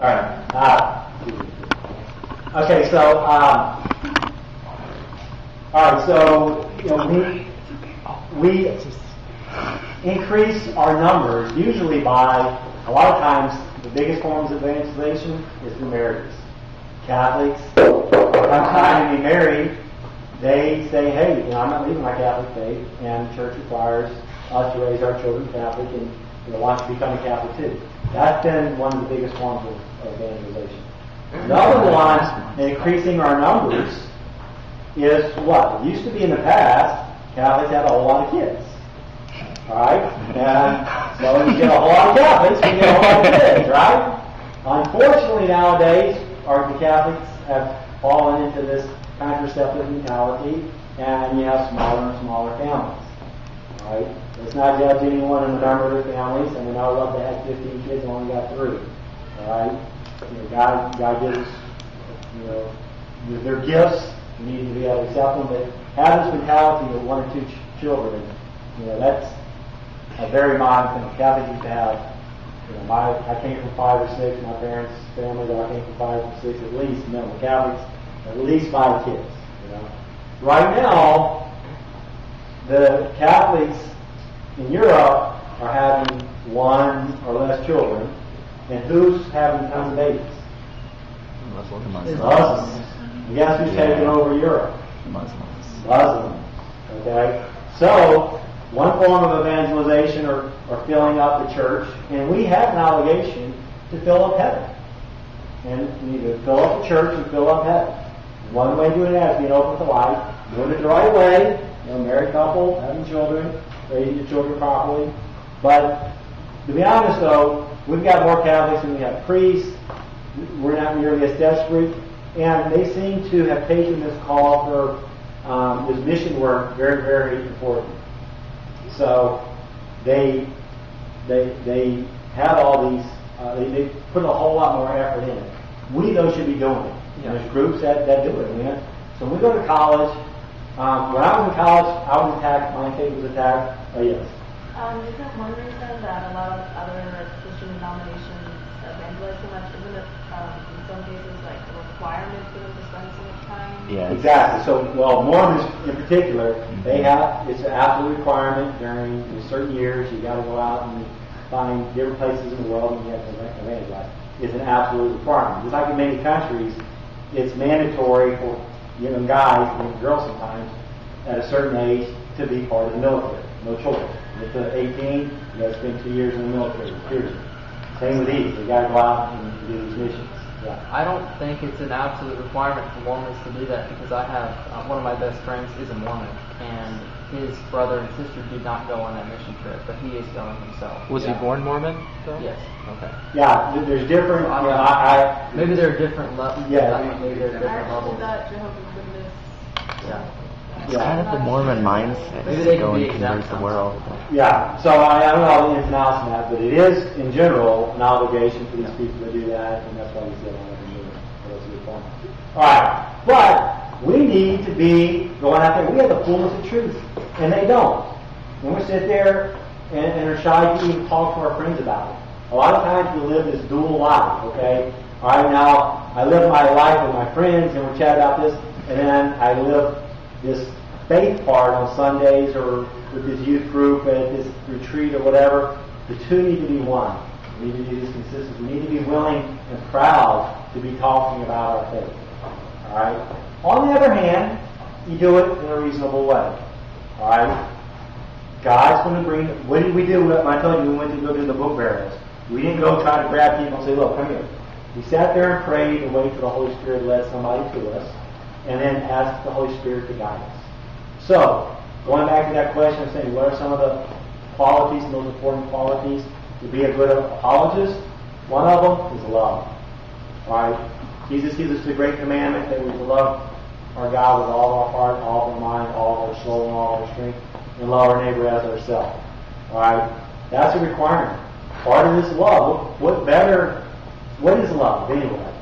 All right. Okay. So, all right. So, we increase our numbers usually by a lot of times. The biggest forms of evangelization is through marriages. Catholics, come time to be married, they say, "Hey, I'm not leaving my Catholic faith, and the church requires us to raise our children Catholic, and want to become a Catholic too." That's been one of the biggest forms of evangelization. Another one, increasing our numbers, is what? It used to be in the past, Catholics had a whole lot of kids. Right? And so you get a whole lot of Catholics, you get a whole lot of kids, right? Unfortunately nowadays, the Catholics have fallen into this contraceptive mentality, and you have smaller and smaller families. Right? Let's not judge anyone in the number of their families. I mean, I would love to have 15 kids and only got 3. All right? God gives, their gifts. You need to be able to accept them. But have this mentality of 1 or 2 children, that's a very modern thing. Catholics used to have, I came from 5 or 6. My parents' family, I came from 5 or 6 at least. The Catholics, at least 5 kids. Right now, the Catholics in Europe are having 1 or less children, and who's having tons of babies? Muslims. Guess who's taking over Europe? Muslims. Okay? So, one form of evangelization or filling up the church, and we have an obligation to fill up heaven. And we need to fill up the church and fill up heaven. One way of doing that is being open to life, doing it the right way, married couple, having children, raising your children properly. But to be honest though, we've got more Catholics than we have priests. We're not nearly as desperate. And they seem to have taken this call for this mission work very, very important. So they have all these, they put a whole lot more effort in it. We, though, should be doing it. There's groups that do it. So when we go to college, when I was in college, I was attacked, my faith was attacked. Oh, yes. Isn't one reason that a lot of other Christian denominations evangelize so much? Isn't it in some cases like a requirement for them to spend so much time? Yeah, exactly. So, Mormons in particular, it's an absolute requirement during certain years. You got to go out and find different places in the world, and you have to evangelize. It's an absolute requirement. Just like in many countries, it's mandatory for guys and girls sometimes at a certain age to be part of the military. No choice. If they're 18, you got to spend 2 years in the military. Period. Same with these. You got to go out and do these missions. Yeah. I don't think it's an absolute requirement for Mormons to do that because I have one of my best friends is a Mormon, and his brother and sister did not go on that mission trip, but he is going himself. Was he born Mormon, though? Yes. Okay. Yeah, there's different. Maybe there are different levels. Yeah. Maybe there are different levels. Jehovah's Witness. Yeah. It's kind of the Mormon mindset Maybe they to go can and be convert exempt the world. Yeah, so I don't know all the ins and outs of that, but it is, in general, an obligation for these people to do that, and that's why we say I want to do it. That's a good point. Alright, but we need to be going out there. We have the fullness of truth, and they don't. When we sit there and are shy to even talk to our friends about it. A lot of times we live this dual life, okay? Alright, now, I live my life with my friends, and we chat about this, and then I live this faith part on Sundays or with this youth group at this retreat or whatever. The two need to be one. We need to be this consistent. We need to be willing and proud to be talking about our faith. Alright? On the other hand, you do it in a reasonable way. Alright? God's going to bring... What did we do? I told you we went to go do the book barrels. We didn't go try to grab people and say, look, come here. We sat there and prayed and waited for the Holy Spirit to let somebody to us, and then asked the Holy Spirit to guide us. So, going back to that question of saying, what are some of the qualities, the most important qualities to be a good apologist? One of them is love. Alright? Jesus gives us the great commandment that we to love our God with all our heart, all our mind, all our soul, and all our strength, and love our neighbor as ourselves. Alright? That's a requirement. Part of this love, what is love anyway?